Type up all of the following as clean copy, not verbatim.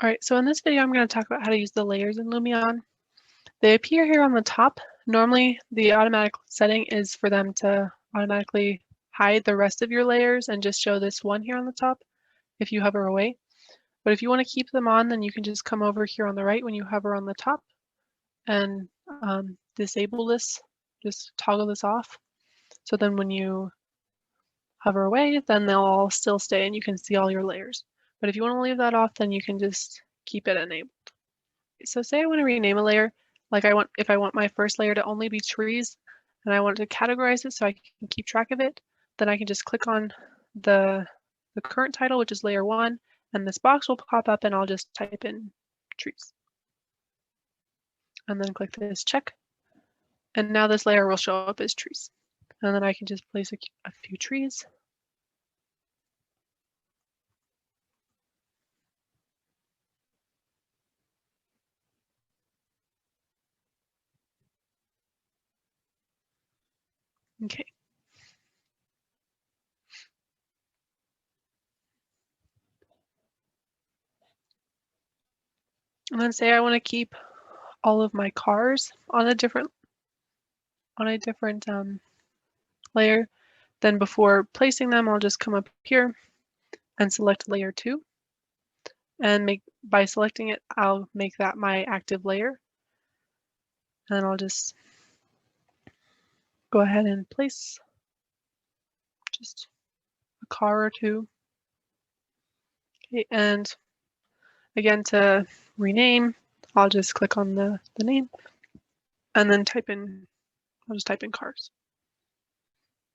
All right, so in this video, I'm going to talk about how to use the layers in Lumion. They appear here on the top. Normally, the automatic setting is for them to automatically hide the rest of your layers and just show this one here on the top if you hover away. But if you want to keep them on, then you can just come over here on the right when you hover on the top and disable this, just toggle this off. So then when you hover away, then they'll all still stay and you can see all your layers. But if you want to leave that off, then you can just keep it enabled. So say I want to rename a layer, like if I want my first layer to only be trees and I want to categorize it so I can keep track of it, then I can just click on the current title, which is layer 1, and this box will pop up and I'll just type in trees. And then click this check. And now this layer will show up as trees. And then I can just place a few trees. Okay. And then say I want to keep all of my cars on a different layer. Then before placing them, I'll just come up here and select layer 2. And by selecting it, I'll make that my active layer. And I'll just go ahead and place just a car or two. Okay, and again, to rename, I'll just click on the name and then I'll just type in cars.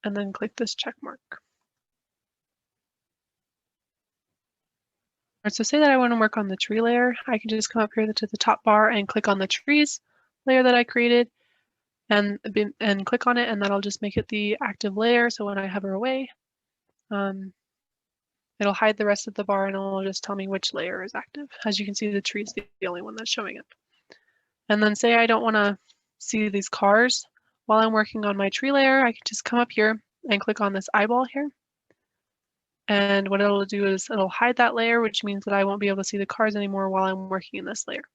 And then click this check mark. All right, so say that I want to work on the tree layer, I can just come up here to the top bar and click on the trees layer that I created and click on it, and that'll just make it the active layer. So when I hover away, it'll hide the rest of the bar and it'll just tell me which layer is active. As you can see, the tree is the only one that's showing up. And then say I don't want to see these cars while I'm working on my tree layer, I can just come up here and click on this eyeball here. And what it'll do is it'll hide that layer, which means that I won't be able to see the cars anymore while I'm working in this layer.